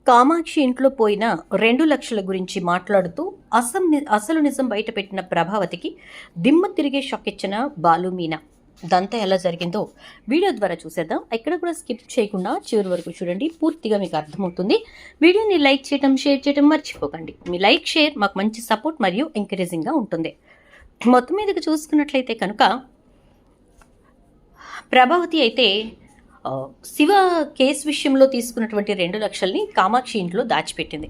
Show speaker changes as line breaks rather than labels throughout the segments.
కామాక్షి ఇంట్లో పోయిన 2,00,000 గురించి మాట్లాడుతూ అసలు నిజం బయటపెట్టిన ప్రభావతికి దిమ్మ తిరిగే షాక్ ఇచ్చిన బాలు మీనా. ఇదంతా ఎలా జరిగిందో వీడియో ద్వారా చూసేద్దాం. ఎక్కడ కూడా స్కిప్ చేయకుండా చివరి వరకు చూడండి, పూర్తిగా మీకు అర్థమవుతుంది. వీడియోని లైక్ చేయడం, షేర్ చేయడం మర్చిపోకండి. మీ లైక్, షేర్ మాకు మంచి సపోర్ట్ మరియు ఎంకరేజింగ్గా ఉంటుంది. మొత్తం మీదకి చూసుకున్నట్లయితే కనుక ప్రభావతి అయితే శివ కేసు విషయంలో తీసుకున్నటువంటి 2,00,000ని కామాక్షి ఇంట్లో దాచిపెట్టింది.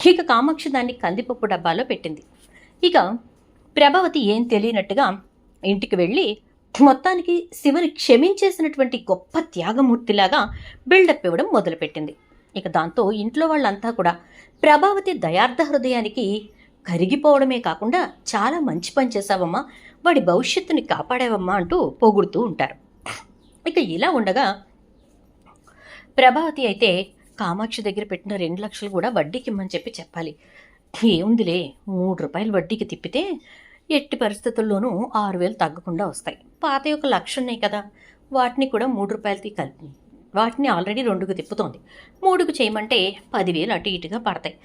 ఇక కామాక్షి దాన్ని కందిపప్పు డబ్బాలో పెట్టింది. ఇక ప్రభావతి ఏం తెలియనట్టుగా ఇంటికి వెళ్ళి మొత్తానికి శివని క్షమించేసినటువంటి గొప్ప త్యాగమూర్తిలాగా బిల్డప్ ఇవ్వడం మొదలుపెట్టింది. ఇక దాంతో ఇంట్లో వాళ్ళంతా కూడా ప్రభావతి దయార్థ హృదయానికి కరిగిపోవడమే కాకుండా చాలా మంచి పని చేశావమ్మా, వాడి భవిష్యత్తుని కాపాడావమ్మా అంటూ పొగుడుతూ ఉంటారు. ఇక ఇలా ఉండగా ప్రభావతి అయితే కామాక్షి దగ్గర పెట్టిన 2,00,000 కూడా వడ్డీకి ఇమ్మని చెప్పాలి. ఏముందిలే, 3 రూపాయలు వడ్డీకి తిప్పితే ఎట్టి పరిస్థితుల్లోనూ 6,000 తగ్గకుండా వస్తాయి. పాత ఒక 1,00,000 ఉన్నాయి కదా, వాటిని కూడా 3 రూపాయలకి కలిపి వాటిని ఆల్రెడీ 2కు తిప్పుతోంది. 3కు చేయమంటే 10,000 అటు ఇటుగా పడతాయి.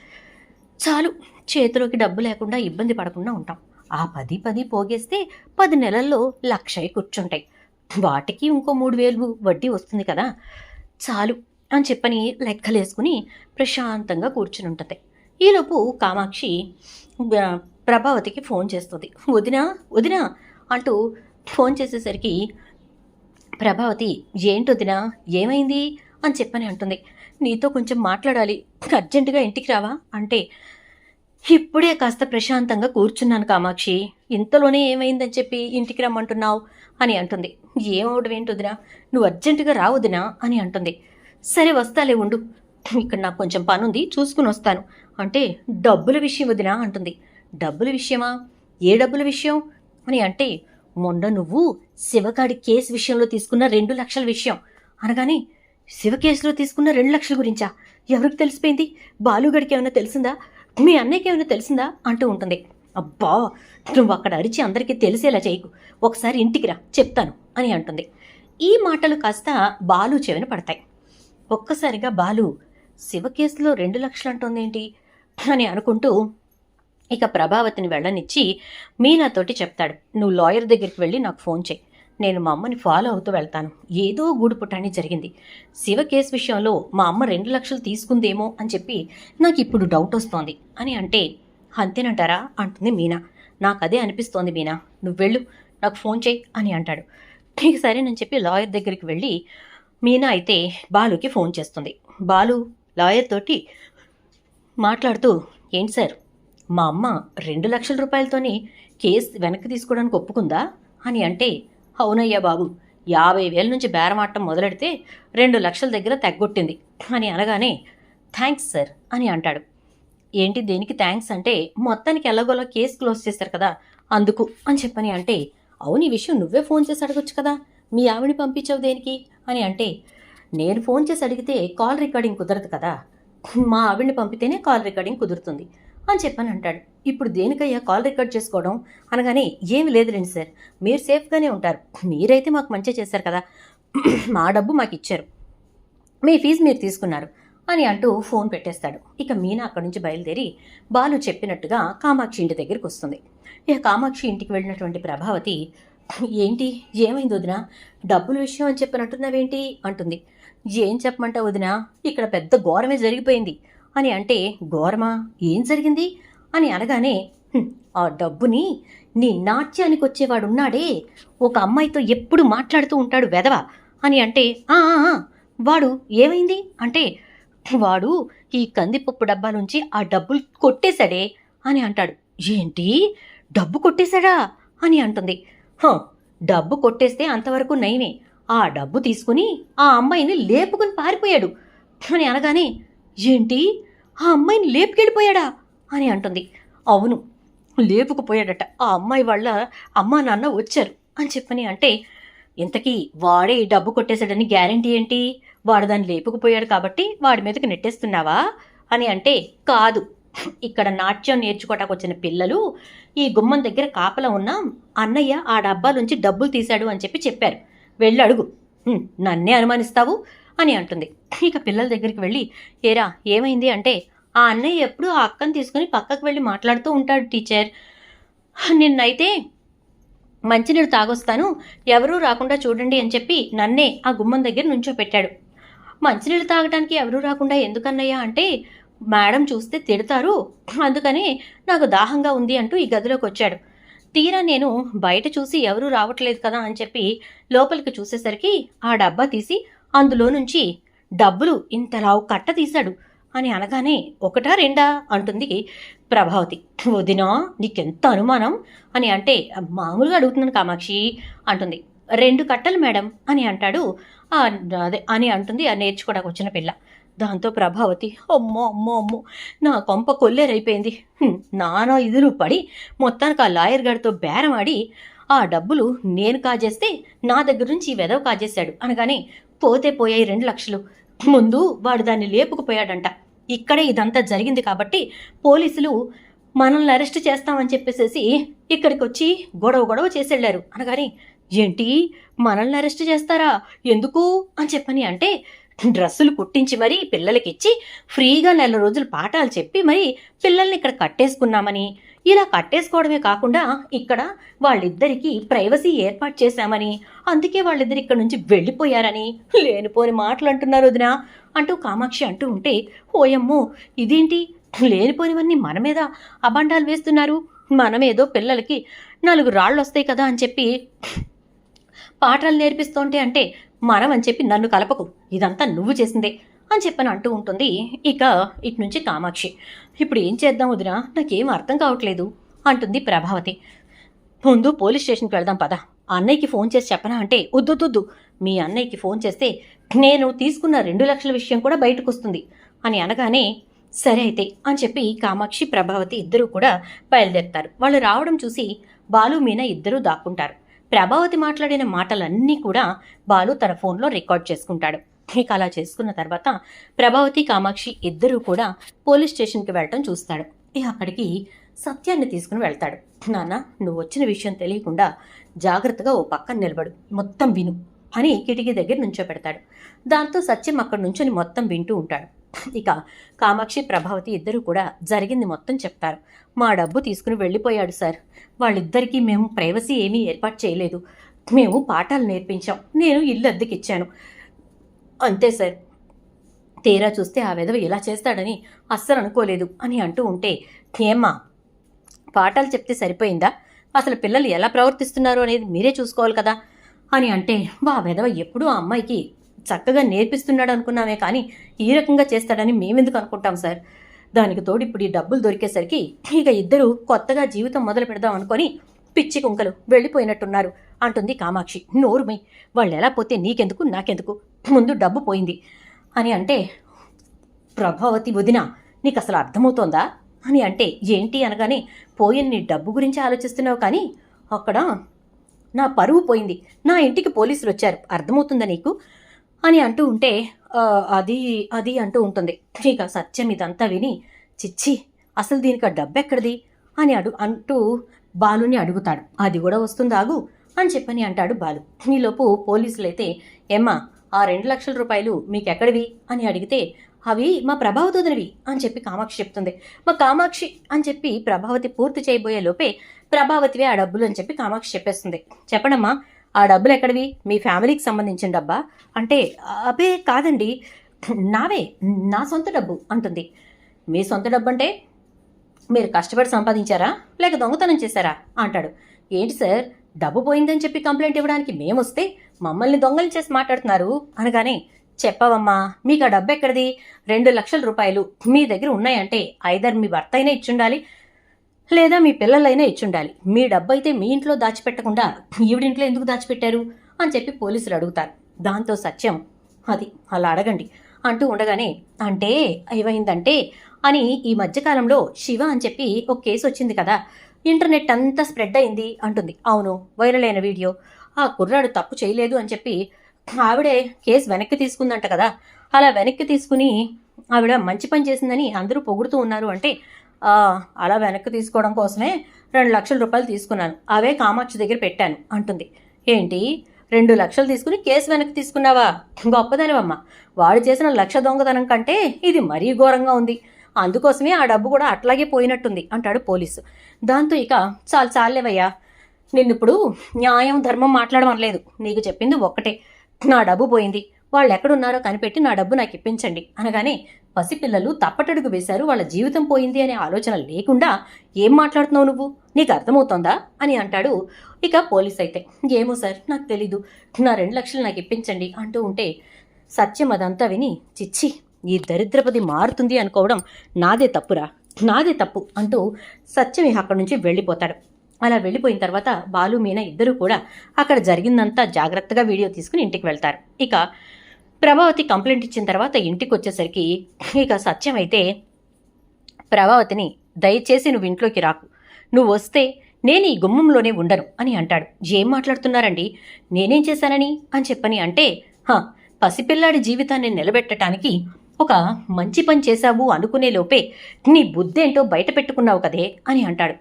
చాలు, చేతిలోకి డబ్బు లేకుండా ఇబ్బంది పడకుండా ఉంటాం. ఆ 10 పోగేస్తే 10 నెలల్లో 1,00,000 కూర్చుంటాయి. వాటికి ఇంకో 3,000 వడ్డీ వస్తుంది కదా, చాలు అని చెప్పని లెక్కలేసుకుని ప్రశాంతంగా కూర్చుని ఉంటుంది. ఈలోపు కామాక్షి ప్రభావతికి ఫోన్ చేస్తుంది. వదినా వదినా అంటూ ఫోన్ చేసేసరికి ప్రభావతి, ఏంటి వదినా, ఏమైంది అని చెప్పని అంటుంది. నీతో కొంచెం మాట్లాడాలి, అర్జెంటుగా ఇంటికి రావా అంటే, ఇప్పుడే కాస్త ప్రశాంతంగా కూర్చున్నాను కామాక్షి, ఇంతలోనే ఏమైందని చెప్పి ఇంటికి రమ్మంటున్నావు అని అంటుంది. ఏమవడం ఏంటి వదినా, నువ్వు అర్జెంటుగా రావద్దునా అని అంటుంది. సరే వస్తాలే, ఉండు, ఇక్కడ నాకు కొంచెం పని ఉంది, చూసుకుని వస్తాను అంటే, డబ్బుల విషయం వదినా అంటుంది. డబ్బుల విషయమా? ఏ డబ్బుల విషయం అని అంటే, మొన్న నువ్వు శివగాడి కేసు విషయంలో తీసుకున్న 2,00,000 విషయం అనగానే, శివ కేసులో తీసుకున్న 2,00,000 గురించా? ఎవరికి తెలిసిపోయింది? బాలుగడికి ఏమైనా తెలిసిందా? మీ అన్నయ్యకి ఏమైనా తెలిసిందా అంటూ ఉంటుంది. అబ్బా, నువ్వు అక్కడ అరిచి అందరికీ తెలిసేలా చేయకు, ఒకసారి ఇంటికి రా, చెప్తాను అని అంటుంది. ఈ మాటలు కాస్త బాలు చెవిన పడతాయి. ఒక్కసారిగా బాలు, శివ కేసులో 2,00,000 అంటుందేంటి అని అనుకుంటూ ఇక ప్రభావతిని వెళ్ళనిచ్చి మీనాతోటి చెప్తాడు. నువ్వు లాయర్ దగ్గరికి వెళ్ళి నాకు ఫోన్ చేయి, నేను మా అమ్మని ఫాలో అవుతూ వెళ్తాను. ఏదో గూడుపుటాని జరిగింది. శివ కేసు విషయంలో మా అమ్మ 2,00,000 తీసుకుందేమో అని చెప్పి నాకు ఇప్పుడు డౌట్ వస్తోంది అని అంటే, అంతేనంటారా అంటుంది మీనా. నాకు అదే అనిపిస్తోంది మీనా, నువ్వు వెళ్ళు, నాకు ఫోన్ చేయి అని అంటాడు. ఇక సరేనని చెప్పి లాయర్ దగ్గరికి వెళ్ళి మీనా అయితే బాలుకి ఫోన్ చేస్తుంది. బాలు లాయర్ తోటి మాట్లాడుతూ, ఏంటి సార్, మా అమ్మ 2,00,000 రూపాయలతోని కేసు వెనక్కి తీసుకోవడానికి ఒప్పుకుందా అని అంటే, అవునయ్యా బాబు, 50,000 నుంచి బేరమాటం మొదలెడితే 2,00,000 దగ్గర తగ్గొట్టింది అని అనగానే, థ్యాంక్స్ సార్ అని అంటాడు. ఏంటి దేనికి థ్యాంక్స్ అంటే, మొత్తానికి ఎలాగోలా కేసు క్లోజ్ చేశారు కదా అందుకు అని చెప్పని అంటే, అవును, ఈ విషయం నువ్వే ఫోన్ చేసి అడగొచ్చు కదా, మీ ఆవిడని పంపించావు దేనికి అని అంటే, నేను ఫోన్ చేసి అడిగితే కాల్ రికార్డింగ్ కుదరదు కదా, మా ఆవిడని పంపితేనే కాల్ రికార్డింగ్ కుదురుతుంది అని చెప్పని అంటాడు. ఇప్పుడు దేనికయ్యా కాల్ రికార్డ్ చేసుకోవడం అనగానే, ఏమి లేదులేండి సార్, మీరు సేఫ్గానే ఉంటారు, మీరైతే మాకు మంచి చేశారు కదా, మా డబ్బు మాకు ఇచ్చారు, మీ ఫీజు మీరు తీసుకున్నారు అని అంటూ ఫోన్ పెట్టేస్తాడు. ఇక మీనా అక్కడి నుంచి బయలుదేరి బాలు చెప్పినట్టుగా కామాక్షి ఇంటి దగ్గరికి వస్తుంది. ఇక కామాక్షి ఇంటికి వెళ్ళినటువంటి ప్రభావతి, ఏంటి ఏమైంది వదినా, డబ్బుల విషయం అని చెప్పినట్టున్నావేంటి అంటుంది. ఏం చెప్పమంటావు వదినా, ఇక్కడ పెద్ద ఘోరమే జరిగిపోయింది అని అంటే, ఘోరమా, ఏం జరిగింది అని అనగానే, ఆ డబ్బుని నీ నాట్యానికి వచ్చేవాడున్నాడే, ఒక అమ్మాయితో ఎప్పుడు మాట్లాడుతూ ఉంటాడు వెధవ అని అంటే, వాడు ఏమైంది అంటే, వాడు ఈ కందిపప్పు డబ్బా నుంచి ఆ డబ్బులు కొట్టేశాడే అని అంటాడు. ఏంటి, డబ్బు కొట్టేశాడా అని అంటుంది. డబ్బు కొట్టేస్తే అంతవరకు నయమే, ఆ డబ్బు తీసుకుని ఆ అమ్మాయిని లేపుకుని పారిపోయాడు అని అనగానే, ఏంటి, ఆ అమ్మాయిని లేపుకెళ్ళిపోయాడా అని అంటుంది. అవును, లేపుకుపోయాడట, ఆ అమ్మాయి వాళ్ళ అమ్మా నాన్న వచ్చారు అని చెప్పని అంటే, ఇంతకీ వాడే ఈ డబ్బు కొట్టేశాడని గ్యారంటీ ఏంటి, వాడు దాన్ని లేపుకుపోయాడు కాబట్టి వాడి మీదకి నెట్టేస్తున్నావా అని అంటే, కాదు, ఇక్కడ నాట్యం నేర్చుకోవటానికి వచ్చిన పిల్లలు ఈ గుమ్మం దగ్గర కాపలా ఉన్నాం, అన్నయ్య ఆ డబ్బాలోంచి డబ్బులు తీశాడు అని చెప్పారు, వెళ్ళి అడుగు, నన్నే అనుమానిస్తావు అని అంటుంది. ఇక పిల్లల దగ్గరికి వెళ్ళి ఏరా ఏమైంది అంటే, ఆ అన్నయ్య ఎప్పుడు ఆ అక్కని తీసుకుని పక్కకు వెళ్ళి మాట్లాడుతూ ఉంటాడు టీచర్. నిన్నైతే మంచినీళ్ళు తాగొస్తాను, ఎవరూ రాకుండా చూడండి అని చెప్పి నన్నే ఆ గుమ్మం దగ్గర నుంచోపెట్టాడు. మంచినీళ్ళు తాగడానికి ఎవరూ రాకుండా ఎందుకన్నయ్యా అంటే, మేడం చూస్తే తిడతారు, అందుకని నాకు దాహంగా ఉంది అంటూ ఈ గదిలోకి వచ్చాడు. తీరా నేను బయట చూసి ఎవరూ రావట్లేదు కదా అని చెప్పి లోపలికి చూసేసరికి ఆ డబ్బా తీసి అందులో నుంచి డబ్బులు ఇంతలావు కట్ట తీశాడు అని అనగానే ఒకటా రెండా అంటుంది ప్రభావతి. వదినా నీకెంత అనుమానం అని అంటే, మామూలుగా అడుగుతున్నాను కామాక్షి అంటుంది. 2 కట్టలు మేడం అని అంటాడు. అదే అని అంటుంది ఆ నేర్చుకోవడానికి వచ్చిన పిల్ల. దాంతో ప్రభావతి అమ్మో అమ్మో అమ్మో నా కొంప కొల్లేరైపోయింది. నానా ఇదులు పడి మొత్తానికి ఆ లాయర్ గారితో బేరమాడి ఆ డబ్బులు నేను కాజేస్తే నా దగ్గర నుంచి ఈ వెధవ కాజేశాడు అనగానే పోతే పోయాయి 2 లక్షలు. ముందు వాడు దాన్ని లేపుకుపోయాడంట. ఇక్కడే ఇదంతా జరిగింది కాబట్టి పోలీసులు మనల్ని అరెస్ట్ చేస్తామని చెప్పేసేసి ఇక్కడికి వచ్చి గొడవ చేసెళ్ళారు అనగానే, ఏంటి మనల్ని అరెస్ట్ చేస్తారా, ఎందుకు అని చెప్పని అంటే, డ్రెస్సులు కుట్టించి మరీ పిల్లలకిచ్చి ఫ్రీగా 4 రోజులు పాఠాలు చెప్పి మరి పిల్లల్ని ఇక్కడ కట్టేసుకున్నామని, ఇలా కట్టేసుకోవడమే కాకుండా ఇక్కడ వాళ్ళిద్దరికీ ప్రైవసీ ఏర్పాటు చేశామని, అందుకే వాళ్ళిద్దరు ఇక్కడ నుంచి వెళ్ళిపోయారని లేనిపోని మాటలు అంటున్నారు వదినా అంటూ కామాక్షి అంటూ ఉంటే, ఓయమ్మో ఇదేంటి లేనిపోనివన్నీ మన మీద అబండాలు వేస్తున్నారు, మనమేదో పిల్లలకి 4 రాళ్ళు వస్తాయి కదా అని చెప్పి పాఠాలు నేర్పిస్తుంటే అంటే మనం అని చెప్పి నన్ను కలపకు, ఇదంతా నువ్వు చేసిందే అని చెప్పని అంటూ ఉంటుంది. ఇక ఇటు నుంచి కామాక్షి, ఇప్పుడు ఏం చేద్దాం వదినా, నాకేం అర్థం కావట్లేదు అంటుంది ప్రభావతి. ముందు పోలీస్ స్టేషన్కి వెళ్దాం పద, అన్నయ్యకి ఫోన్ చేసి చెప్పనా అంటే, వద్దు మీ అన్నయ్యకి ఫోన్ చేస్తే నేను తీసుకున్న 2 లక్షల విషయం కూడా బయటకు వస్తుంది అని అనగానే, సరే అయితే అని చెప్పి కామాక్షి ప్రభావతి ఇద్దరూ కూడా బయలుదేరుతారు. వాళ్ళు రావడం చూసి బాలు మీనా ఇద్దరూ దాక్కుంటారు. ప్రభావతి మాట్లాడిన మాటలన్నీ కూడా బాలు తన ఫోన్లో రికార్డ్ చేసుకుంటాడు. ఇక అలా చేసుకున్న తర్వాత ప్రభావతి కామాక్షి ఇద్దరూ కూడా పోలీస్ స్టేషన్కి వెళ్ళటం చూస్తాడు. ఇక అక్కడికి సత్యాన్ని తీసుకుని వెళ్తాడు. నాన్న నువ్వు వచ్చిన విషయం తెలియకుండా జాగ్రత్తగా ఓ పక్కన నిలబడు, మొత్తం విను అని కిటికీ దగ్గర నుంచోపెడతాడు. దాంతో సత్యం అక్కడి నుంచొని మొత్తం వింటూ ఉంటాడు. ఇక కామాక్షి ప్రభావతి ఇద్దరూ కూడా జరిగింది మొత్తం చెప్తారు. మా డబ్బు తీసుకుని వెళ్ళిపోయాడు సార్, వాళ్ళిద్దరికీ మేము ప్రైవసీ ఏమీ ఏర్పాటు చేయలేదు, మేము పాఠాలు నేర్పించాం, నేను ఇల్లు అద్దెకిచ్చాను అంతే సార్, తీరా చూస్తే ఆ విధవ ఇలా చేస్తాడని అస్సలు అనుకోలేదు అని అంటూ ఉంటే, ఏమ్మా పాఠాలు చెప్తే సరిపోయిందా, అసలు పిల్లలు ఎలా ప్రవర్తిస్తున్నారో అనేది మీరే చూసుకోవాలి కదా అని అంటే, ఆ విధవ ఎప్పుడూ ఆ అమ్మాయికి చక్కగా నేర్పిస్తున్నాడు అనుకున్నామే కానీ ఈ రకంగా చేస్తాడని మేమెందుకు అనుకుంటాం సార్, దానికి తోడు ఇప్పుడు ఈ డబ్బులు దొరికేసరికి ఇక ఇద్దరు కొత్తగా జీవితం మొదలు పెడదాం అనుకొని పిచ్చి కుంకలు వెళ్ళిపోయినట్టున్నారు అంటుంది కామాక్షి. నోరుమై, వాళ్ళు ఎలా పోతే నీకెందుకు నాకెందుకు, ముందు డబ్బు పోయింది అని అంటే, ప్రభావతి వదిన నీకు అసలు అర్థమవుతోందా అని అంటే, ఏంటి అనగానే, పోయిన నీ డబ్బు గురించి ఆలోచిస్తున్నావు కానీ అక్కడ నా పరువు పోయింది, నా ఇంటికి పోలీసులు వచ్చారు, అర్థమవుతుందా నీకు అని అంటూ ఉంటే, అది అది అంటూ ఉంటుంది. ఇక సత్యం ఇదంతా విని, చిచ్చి అసలు దీనికి ఆ డబ్బు ఎక్కడిది అని అంటూ బాలుని అడుగుతాడు. అది కూడా వస్తుందాగు అని చెప్పని అంటాడు బాలు. ఈలోపు పోలీసులైతే, ఏమ్మా ఆ 2 లక్షల రూపాయలు మీకెక్కడివి అని అడిగితే, అవి మా ప్రభావతివి అని చెప్పి కామాక్షి చెప్తుంది. మా కామాక్షి అని చెప్పి ప్రభావతి పూర్తి చేయబోయే లోపే, ప్రభావతివే ఆ డబ్బులు అని చెప్పి కామాక్షి చెప్పేస్తుంది. చెప్పడమ్మా ఆ డబ్బులు ఎక్కడివి, మీ ఫ్యామిలీకి సంబంధించిన డబ్బా అంటే, అబే కాదండి నావే, నా సొంత డబ్బు అంటుంది. మీ సొంత డబ్బు అంటే మీరు కష్టపడి సంపాదించారా లేక దొంగతనం చేశారా అంటాడు. ఏంటి సార్ డబ్బు పోయిందని చెప్పి కంప్లైంట్ ఇవ్వడానికి మేమొస్తే మమ్మల్ని దొంగలు చేసి మాట్లాడుతున్నారు అనగానే, చెప్పవమ్మా మీకు ఆ డబ్బు ఎక్కడిది, 2 లక్షల రూపాయలు మీ దగ్గర ఉన్నాయంటే ఐదర్ మీ భర్త అయినా ఇచ్చుండాలి లేదా మీ పిల్లలైనా ఇచ్చుండాలి, మీ డబ్బు అయితే మీ ఇంట్లో దాచిపెట్టకుండా ఈవిడింట్లో ఎందుకు దాచిపెట్టారు అని చెప్పి పోలీసులు అడుగుతారు. దాంతో సత్యం, అది అలా అడగండి అంటూ ఉండగానే, అంటే ఏమైందంటే అని ఈ మధ్యకాలంలో శివ అని చెప్పి ఒక కేసు వచ్చింది కదా, ఇంటర్నెట్ అంతా స్ప్రెడ్ అయింది అంటుంది. అవును వైరల్ అయిన వీడియో, ఆ కుర్రాడు తప్పు చేయలేదు అని చెప్పి ఆవిడే కేసు వెనక్కి తీసుకుందంట కదా, అలా వెనక్కి తీసుకుని ఆవిడ మంచి పని చేసిందని అందరూ పొగుడుతూ ఉన్నారు అంటే, అలా వెనక్కి తీసుకోవడం కోసమే 2 లక్షల రూపాయలు తీసుకున్నాను, అవే కామాక్షి దగ్గర పెట్టాను అంటుంది. ఏంటి 2 లక్షలు తీసుకుని కేసు వెనక్కి తీసుకున్నావా? గొప్పదనివమ్మా. వాడు చేసిన 1,00,000 దొంగతనం కంటే ఇది మరీ ఘోరంగా ఉంది. అందుకోసమే ఆ డబ్బు కూడా అట్లాగే పోయినట్టుంది అంటాడు పోలీసు. దాంతో ఇక చాలేవయ్యా, నిన్నిప్పుడు న్యాయం ధర్మం మాట్లాడమనలేదు. నీకు చెప్పింది ఒక్కటే, నా డబ్బు పోయింది, వాళ్ళు ఎక్కడున్నారో కనిపెట్టి నా డబ్బు నాకు ఇప్పించండి అనగానే పసిపిల్లలు తప్పటడుగు వేశారు. వాళ్ళ జీవితం పోయింది అనే ఆలోచన లేకుండా ఏం మాట్లాడుతున్నావు నువ్వు, నీకు అర్థమవుతోందా అని అంటాడు. ఇక పోలీస్ అయితే, ఏమో సార్ నాకు తెలీదు, నా 2 లక్షలు నాకు ఇప్పించండి అంటూ ఉంటే సత్యం అదంతా విని, చిచ్చి ఈ దరిద్రపది మారుతుంది అనుకోవడం నాదే తప్పురా, నాదే తప్పు అంటూ సత్యం అక్కడి నుంచి వెళ్ళిపోతాడు. అలా వెళ్ళిపోయిన తర్వాత బాలు మీనా ఇద్దరూ కూడా అక్కడ జరిగిందంతా జాగ్రత్తగా వీడియో తీసుకుని ఇంటికి వెళ్తారు. ఇక ప్రభావతి కంప్లైంట్ ఇచ్చిన తర్వాత ఇంటికి వచ్చేసరికి ఇక సత్యం అయితే ప్రభావతిని, దయచేసి నువ్వు ఇంట్లోకి రాకు, నువ్వు వస్తే నేను ఈ గుమ్మంలోనే ఉండను అని అంటాడు. ఏం మాట్లాడుతున్నారండి, నేనేం చేశానని అని చెప్పని అంటే, పసిపిల్లాడి జీవితాన్ని నిలబెట్టడానికి ఒక మంచి పని చేశావు అనుకునే లోపే నీ బుద్ధేంటో బయట పెట్టుకున్నావు కదే అని అంటాడు.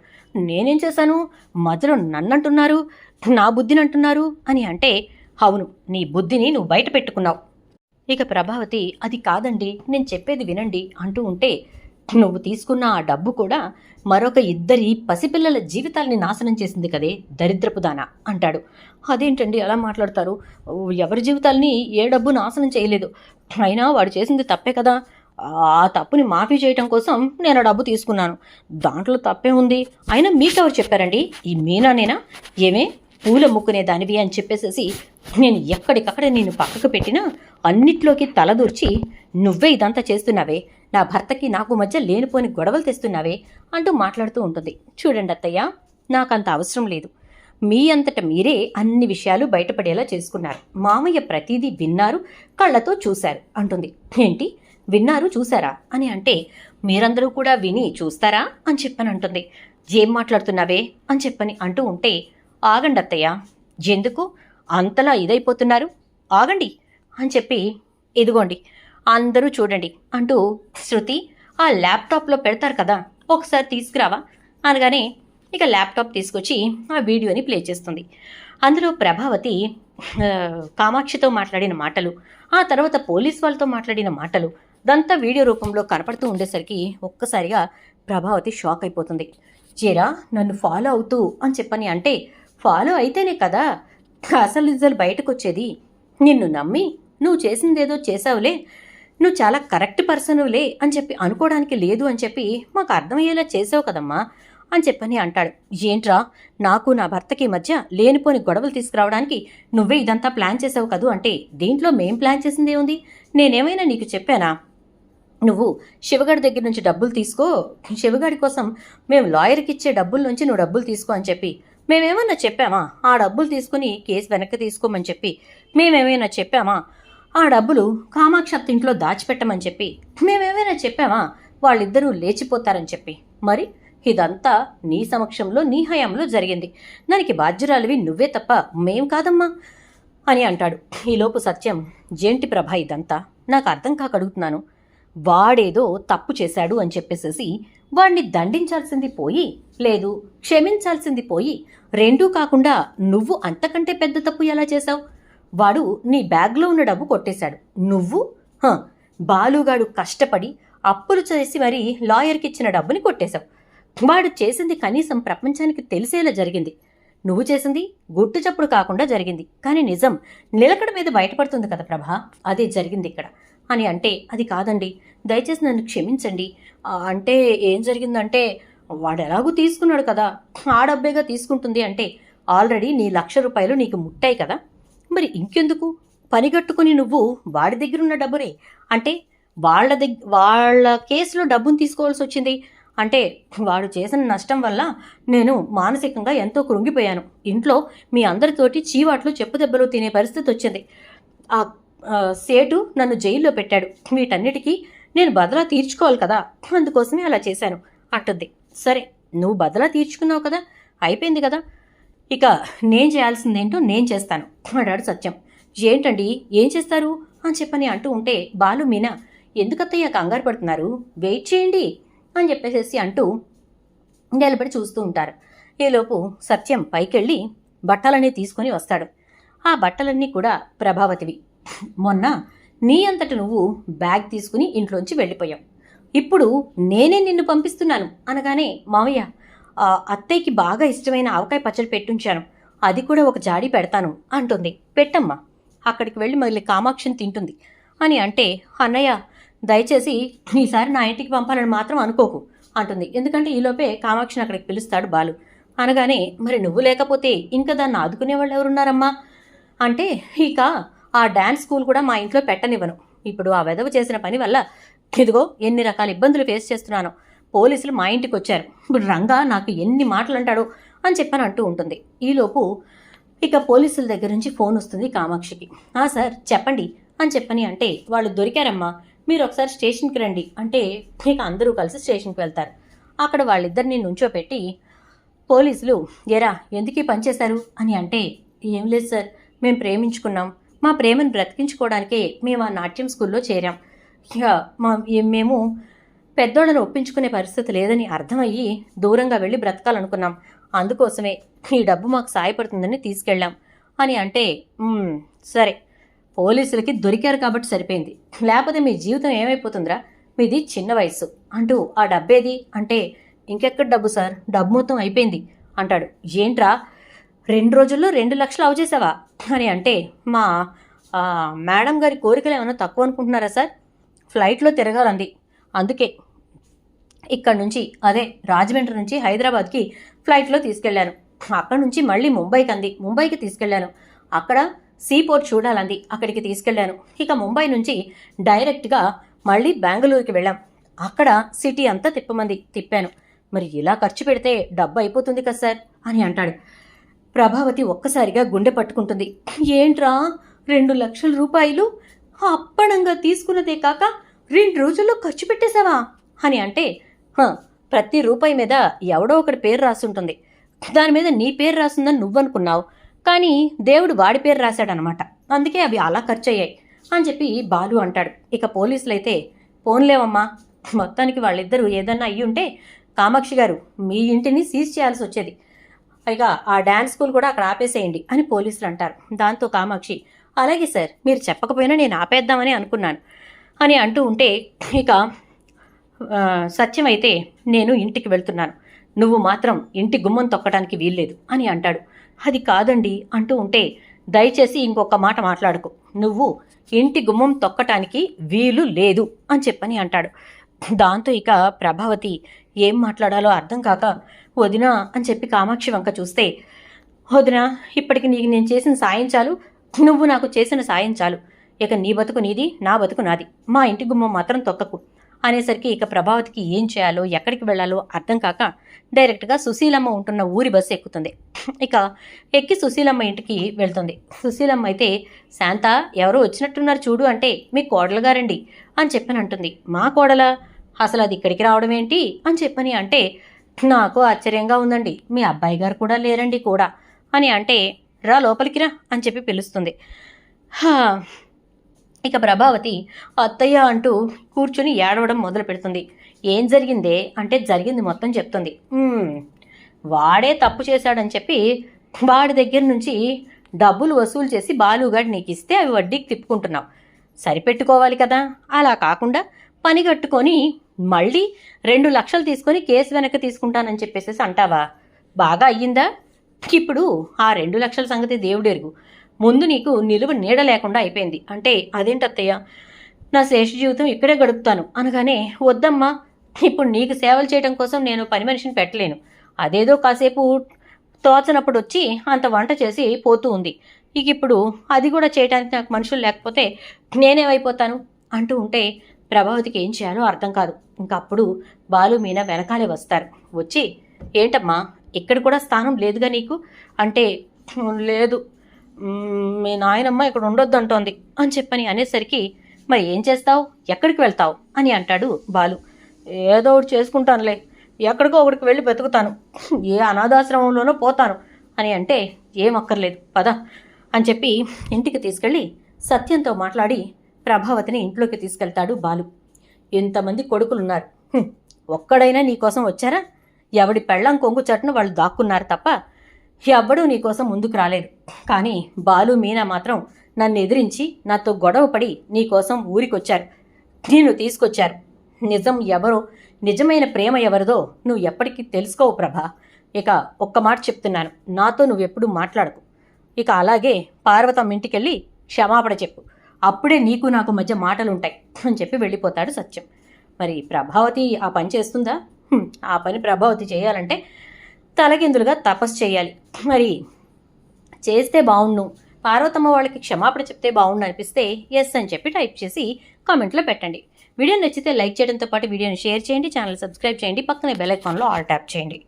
నేనేం చేశాను, మధ్యలో నన్నంటున్నారు, నా బుద్ధిని అంటున్నారు అని అంటే, అవును నీ బుద్ధిని నువ్వు బయట పెట్టుకున్నావు. ఇక ప్రభావతి, అది కాదండి, నేను చెప్పేది వినండి అంటూ ఉంటే, నువ్వు తీసుకున్న ఆ డబ్బు కూడా మరొక 2 పసిపిల్లల జీవితాల్ని నాశనం చేసింది కదే దరిద్రపు దానా అంటాడు. అదేంటండి అలా మాట్లాడతారు, ఎవరి జీవితాల్ని ఏ డబ్బు నాశనం చేయలేదు, అయినా వాడు చేసింది తప్పే కదా, ఆ తప్పుని మాఫీ చేయటం కోసం నేను ఆ డబ్బు తీసుకున్నాను, దాంట్లో తప్పే ఉంది, అయినా మీకెవరు చెప్పారండి, ఈ మీనానేనా, ఏమే పూల ముక్కునే దానివి అని చెప్పేసేసి నేను ఎక్కడికక్కడ నేను పక్కకు పెట్టినా అన్నిట్లోకి తలదూర్చి నువ్వే ఇదంతా చేస్తున్నావే, నా భర్తకి నాకు మధ్య లేనిపోని గొడవలు తెస్తున్నావే అంటూ మాట్లాడుతూ ఉంటుంది. చూడండి అత్తయ్య, నాకంత అవసరం లేదు, మీ అంతట మీరే అన్ని విషయాలు బయటపడేలా చేసుకున్నారు, మామయ్య ప్రతిదీ విన్నారు, కళ్ళతో చూశారు అంటుంది. ఏంటి విన్నారు చూశారా అని అంటే, మీరందరూ కూడా విని చూస్తారా అని చెప్పని అంటుంది. ఏం మాట్లాడుతున్నావే అని చెప్పని అంటూ ఉంటే, ఆగండి అత్తయ్య, ఎందుకు అంతలా ఇదైపోతున్నారు, ఆగండి అని చెప్పి, ఇదిగోండి అందరూ చూడండి అంటూ శృతి ఆ ల్యాప్టాప్లో పెడతారు కదా, ఒకసారి తీసుకురావా అనగానే ఇక ల్యాప్టాప్ తీసుకొచ్చి ఆ వీడియోని ప్లే చేస్తుంది. అందులో ప్రభావతి కామాక్షితో మాట్లాడిన మాటలు, ఆ తర్వాత పోలీస్ వాళ్ళతో మాట్లాడిన మాటలు దంతా వీడియో రూపంలో కనపడుతూ ఉండేసరికి ఒక్కసారిగా ప్రభావతి షాక్ అయిపోతుంది. జేరా నన్ను ఫాలో అవుతూ అని చెప్పని అంటే, ఫాలో అయితేనే కదా అసలు రిజల్ట్ బయటకు వచ్చేది, నిన్ను నమ్మి నువ్వు చేసిందేదో చేసావులే, నువ్వు చాలా కరెక్ట్ పర్సనులే అని చెప్పి అనుకోవడానికి లేదు అని చెప్పి మాకు అర్థమయ్యేలా చేసావు కదమ్మా అని చెప్పని అంటాడు. ఏంట్రా, నాకు నా భర్తకి మధ్య లేనిపోని గొడవలు తీసుకురావడానికి నువ్వే ఇదంతా ప్లాన్ చేసావు కదూ అంటే, దీంట్లో మేం ప్లాన్ చేసిందే ఉంది, నేనేమైనా నీకు చెప్పానా, నువ్వు శివగాడి దగ్గర నుంచి డబ్బులు తీసుకో, శివగాడి కోసం మేము లాయర్కి ఇచ్చే డబ్బుల నుంచి నువ్వు డబ్బులు తీసుకో అని చెప్పి మేమేమన్నా చెప్పామా, ఆ డబ్బులు తీసుకుని కేసు వెనక్కి తీసుకోమని చెప్పి మేమేమైనా చెప్పామా, ఆ డబ్బులు కామాక్షి ఇంట్లో దాచిపెట్టమని చెప్పి మేమేమైనా చెప్పామా, వాళ్ళిద్దరూ లేచిపోతారని చెప్పి, మరి ఇదంతా నీ సమక్షంలో నీ హయాంలో జరిగింది, దానికి బాధ్యురాలివి నువ్వే తప్ప మేం కాదమ్మా అని అంటాడు. ఈలోపు సత్యం, జేంటి ప్రభా ఇదంతా నాకు అర్థం కాక అడుగుతున్నాను, వాడేదో తప్పు చేశాడు అని చెప్పేసేసి వాడిని దండించాల్సింది పోయి, లేదు క్షమించాల్సింది పోయి, రెండూ కాకుండా నువ్వు అంతకంటే పెద్ద తప్పు ఎలా చేశావు, వాడు నీ బ్యాగ్లో ఉన్న డబ్బు కొట్టేశాడు, నువ్వు బాలుగాడు కష్టపడి అప్పులు చేసి మరీ లాయర్కి ఇచ్చిన డబ్బుని కొట్టేశావు, వాడు చేసింది కనీసం ప్రపంచానికి తెలిసేలా జరిగింది, నువ్వు చేసింది గుట్టు చప్పుడు కాకుండా జరిగింది, కానీ నిజం నిలకడ మీద బయటపడుతుంది కదా ప్రభా, అదే జరిగింది ఇక్కడ అని అంటే, అది కాదండి దయచేసి నన్ను క్షమించండి, అంటే ఏం జరిగిందంటే వాడు ఎలాగూ తీసుకున్నాడు కదా, ఆ డబ్బేగా తీసుకుంటుంది అంటే, ఆల్రెడీ నీ 1,00,000 రూపాయలు నీకు ముట్టాయి కదా, మరి ఇంకెందుకు పనిగట్టుకుని నువ్వు వాడి దగ్గర ఉన్న డబ్బునే అంటే వాళ్ళ కేసులో డబ్బును తీసుకోవాల్సి వచ్చింది అంటే, వాడు చేసిన నష్టం వల్ల నేను మానసికంగా ఎంతో కృంగిపోయాను, ఇంట్లో మీ అందరితోటి చీవాట్లు చెప్పుదెబ్బలు తినే పరిస్థితి వచ్చింది, ఆ సేటు నన్ను జైల్లో పెట్టాడు, వీటన్నిటికీ నేను బదలా తీర్చుకోవాలి కదా, అందుకోసమే అలా చేశాను అంటుంది. సరే నువ్వు బదలా తీర్చుకున్నావు కదా, అయిపోయింది కదా, ఇక నేను చేయాల్సిందేంటో నేను చేస్తాను అన్నాడు సత్యం. ఏంటండి ఏం చేస్తారు అని చెప్పని అంటూ ఉంటే, బాలు మీనా ఎందుకత్తయ్య కంగారు పడుతున్నారు, వెయిట్ చేయండి అని చెప్పేసేసి అంటూ నిలబడి చూస్తూ ఉంటారు. ఈలోపు సత్యం పైకెళ్ళి బట్టలన్నీ తీసుకొని వస్తాడు. ఆ బట్టలన్నీ కూడా ప్రభావతివి. మొన్న నీ అంతట నువ్వు బ్యాగ్ తీసుకుని ఇంట్లోంచి వెళ్ళిపోయావు. ఇప్పుడు నేనే నిన్ను పంపిస్తున్నాను అనగానే, మావయ్య అత్తయ్యకి బాగా ఇష్టమైన ఆవకాయ పచ్చడి పెట్టుంచాను, అది కూడా ఒక జాడి పెడతాను అంటుంది. పెట్టమ్మా, అక్కడికి వెళ్ళి మళ్ళీ కామాక్షిని తింటుంది అని అంటే, అన్నయ్య దయచేసి ఈసారి నా ఇంటికి పంపాలని మాత్రం అనుకోకు అంటుంది. ఎందుకంటే ఈలోపే కామాక్షిని అక్కడికి పిలుస్తాడు బాలు. అనగానే, మరి నువ్వు లేకపోతే ఇంకా దాన్ని ఆదుకునేవాళ్ళు ఎవరున్నారమ్మా అంటే, ఇక ఆ డ్యాన్స్ స్కూల్ కూడా మా ఇంట్లో పెట్టనివ్వను. ఇప్పుడు ఆ వెధవ చేసిన పని వల్ల ఇదిగో ఎన్ని రకాల ఇబ్బందులు ఫేస్ చేస్తున్నాను. పోలీసులు మా ఇంటికి వచ్చారు. ఇప్పుడు రంగా నాకు ఎన్ని మాటలు అంటాడో అని చెప్పని అంటూ ఉంటుంది. ఈలోపు ఇక పోలీసుల దగ్గర నుంచి ఫోన్ వస్తుంది కామాక్షికి. సార్ చెప్పండి అని చెప్పని అంటే, వాళ్ళు దొరికారమ్మా, మీరు ఒకసారి స్టేషన్కి రండి అంటే, ఇక అందరూ కలిసి స్టేషన్కి వెళ్తారు. అక్కడ వాళ్ళిద్దరిని నుంచోపెట్టి పోలీసులు, ఎరా ఎందుకు పనిచేశారు అని అంటే, ఏం లేదు సార్, మేము ప్రేమించుకున్నాం, మా ప్రేమను బ్రతికించుకోవడానికే మేము ఆ నాట్యం స్కూల్లో చేరాం. ఇక మేము పెద్దోళ్ళను ఒప్పించుకునే పరిస్థితి లేదని అర్థమయ్యి దూరంగా వెళ్ళి బ్రతకాలనుకున్నాం. అందుకోసమే ఈ డబ్బు మాకు సాయపడుతుందని తీసుకెళ్ళాం అని అంటే, సరే పోలీసులకి దొరికారు కాబట్టి సరిపోయింది, లేకపోతే మీ జీవితం ఏమైపోతుందిరా, మీది చిన్న వయసు అంటూ ఆ డబ్బేది అంటే, ఇంకెక్కడ డబ్బు సార్, డబ్బు మొత్తం అయిపోయింది అంటాడు. ఏంట్రా 2 రోజుల్లో 2 లక్షలు అవచేసావా అని అంటే, మా మేడం గారి కోరికలు ఏమైనా తక్కువ అనుకుంటున్నారా సార్, ఫ్లైట్లో తిరగాలంది, అందుకే ఇక్కడ నుంచి అదే రాజమండ్రి నుంచి హైదరాబాద్కి ఫ్లైట్లో తీసుకెళ్లాను. అక్కడి నుంచి మళ్ళీ ముంబైకి తీసుకెళ్లాను. అక్కడ సీపోర్ట్ చూడాలంది, అక్కడికి తీసుకెళ్లాను. ఇక ముంబై నుంచి డైరెక్ట్గా మళ్ళీ బెంగళూరుకి వెళ్ళాం. అక్కడ సిటీ అంతా తిప్పాను. మరి ఇలా ఖర్చు పెడితే డబ్బు అయిపోతుంది కదా సార్ అని అంటాడు. ప్రభావతి ఒక్కసారిగా గుండె పట్టుకుంటుంది. ఏంట్రా 2 లక్షల రూపాయలు అప్పణంగా తీసుకున్నదే కాక 2 రోజుల్లో ఖర్చు పెట్టేశావా అని అంటే, ప్రతి రూపాయి మీద ఎవడో ఒకటి పేరు రాసుంటుంది, దాని మీద నీ పేరు రాసిందని నువ్వనుకున్నావు, కానీ దేవుడు వాడి పేరు రాశాడనమాట, అందుకే అవి అలా ఖర్చు అయ్యాయి అని చెప్పి బాలు అంటాడు. ఇక పోలీసులైతే, పోన్లేవమ్మా, మొత్తానికి వాళ్ళిద్దరూ ఏదన్నా అయ్యి ఉంటే కామాక్షి గారు మీ ఇంటిని సీజ్ చేయాల్సి వచ్చేది, పైగా ఆ డ్యాన్స్ స్కూల్ కూడా అక్కడ ఆపేసేయండి అని పోలీసులు అంటారు. దాంతో కామాక్షి, అలాగే సార్, మీరు చెప్పకపోయినా నేను ఆపేద్దామని అనుకున్నాను అని అంటూ ఉంటే, ఇక సత్యం అయితే, నేను ఇంటికి వెళ్తున్నాను, నువ్వు మాత్రం ఇంటి గుమ్మం తొక్కడానికి వీల్లేదు అని అంటాడు. అది కాదండి అంటూ ఉంటే, దయచేసి ఇంకొక మాట మాట్లాడుకో, నువ్వు ఇంటి గుమ్మం తొక్కటానికి వీలు లేదు అని చెప్పని అంటాడు. దాంతో ఇక ప్రభావతి ఏం మాట్లాడాలో అర్థం కాక, వదినా అని చెప్పి కామాక్షి వంక చూస్తే, వదినా ఇప్పటికి నీకు నేను చేసిన సాయం చాలు, నువ్వు నాకు చేసిన సాయం చాలు, ఇక నీ బతుకు నీది, నా బతుకు నాది, మా ఇంటి గుమ్మం మాత్రం తొక్కకు అనేసరికి ఇక ప్రభావతికి ఏం చేయాలో ఎక్కడికి వెళ్లాలో అర్థం కాక డైరెక్ట్గా సుశీలమ్మ ఉంటున్న ఊరి బస్సు ఎక్కుతుంది. ఇక ఎక్కి సుశీలమ్మ ఇంటికి వెళ్తుంది. సుశీలమ్మ అయితే, శాంత ఎవరో వచ్చినట్టున్నారు చూడు అంటే, మీ కోడలు గారండి అని చెప్పని అంటుంది. మా కోడలా, అసలు అది ఇక్కడికి రావడం ఏంటి అని చెప్పని అంటే, నాకు ఆశ్చర్యంగా ఉందండి, మీ అబ్బాయి గారు కూడా లేరండి కూడా అని అంటే, రా లోపలికి రా అని చెప్పి పిలుస్తుంది. ఇక ప్రభావతి అత్తయ్య అంటూ కూర్చుని ఏడవడం మొదలు పెడుతుంది. ఏం జరిగిందే అంటే, జరిగింది మొత్తం చెప్తుంది. వాడే తప్పు చేశాడని చెప్పి వాడి దగ్గర నుంచి డబ్బులు వసూలు చేసి బాలుగాడు నీకు ఇస్తే అవి వడ్డీకి తిప్పుకుంటున్నావు, సరిపెట్టుకోవాలి కదా, అలా కాకుండా పని కట్టుకొని మళ్ళీ 2 లక్షలు తీసుకొని కేసు వెనక్కి తీసుకుంటానని చెప్పేసి అంటావా, బాగా అయ్యిందా? ఇప్పుడు ఆ 2 లక్షల సంగతి దేవుడెరుగు, ముందు నీకు నిలువ నీడ లేకుండా అయిపోయింది అంటే, అదేంటత్తయ్య, నా శేష జీవితం ఇక్కడే గడుపుతాను అనగానే, వద్దమ్మా, ఇప్పుడు నీకు సేవలు చేయడం కోసం నేను పని మనిషిని పెట్టలేను, అదేదో కాసేపు తోచనప్పుడు వచ్చి అంత వంట చేసి పోతూ ఉంది, ఇక ఇప్పుడు అది కూడా చేయడానికి నాకు మనుషులు లేకపోతే నేనేమైపోతాను అంటూ ఉంటే ప్రభావతికి ఏం చేయాలో అర్థం కాదు. ఇంకప్పుడు బాలు మీనా వెనకాలే వస్తారు. వచ్చి, ఏంటమ్మా ఇక్కడ కూడా స్థానం లేదుగా నీకు అంటే, లేదు, మీ నాయనమ్మ ఇక్కడ ఉండొద్దు అంటోంది అని చెప్పని అనేసరికి, మరి ఏం చేస్తావు, ఎక్కడికి వెళ్తావు అని అంటాడు బాలు. ఏదో ఒకటి చేసుకుంటానులే, ఎక్కడికో ఒకడికి వెళ్ళి బతుకుతాను, ఏ అనాథాశ్రమంలోనో పోతాను అని అంటే, ఏం అక్కర్లేదు పద అని చెప్పి ఇంటికి తీసుకెళ్ళి సత్యంతో మాట్లాడి ప్రభావతిని ఇంట్లోకి తీసుకెళ్తాడు బాలు. ఎంతమంది కొడుకులున్నారు, ఒక్కడైనా నీకోసం వచ్చారా? ఎవడి పెళ్ళం కొంగు చట్టును వాళ్ళు దాక్కున్నారు తప్ప ఎవ్వడూ నీకోసం ముందుకు రాలేదు. కానీ బాలు మీనా మాత్రం నన్ను ఎదిరించి నాతో గొడవ పడి నీకోసం ఊరికొచ్చారు, నిన్ను తీసుకొచ్చారు. నిజం ఎవరో, నిజమైన ప్రేమ ఎవరిదో నువ్వు ఎప్పటికీ తెలుసుకోవు ప్రభా. ఇక ఒక్క మాట చెప్తున్నాను, నాతో నువ్వెప్పుడు మాట్లాడకు. ఇక అలాగే పార్వతమ్మ ఇంటికెళ్ళి క్షమాపణ చెప్పు, అప్పుడే నీకు నాకు మధ్య మాటలుంటాయి అని చెప్పి వెళ్ళిపోతాడు సత్యం. మరి ప్రభావతి ఆ పని చేస్తుందా? ఆ పని ప్రభావతి చేయాలంటే తలకిందులుగా తపస్సు చేయాలి. మరి చేస్తే బాగుండు, పార్వతమ్మ వాళ్ళకి క్షమాపణ చెప్తే బాగుండు అనిపిస్తే ఎస్ అని చెప్పి టైప్ చేసి కామెంట్లో పెట్టండి. వీడియో నచ్చితే లైక్ చేయడంతో పాటు వీడియోని షేర్ చేయండి, ఛానల్ సబ్స్క్రైబ్ చేయండి, పక్కనే బెల్ ఐకాన్లో ఆల్ ట్యాప్ చేయండి.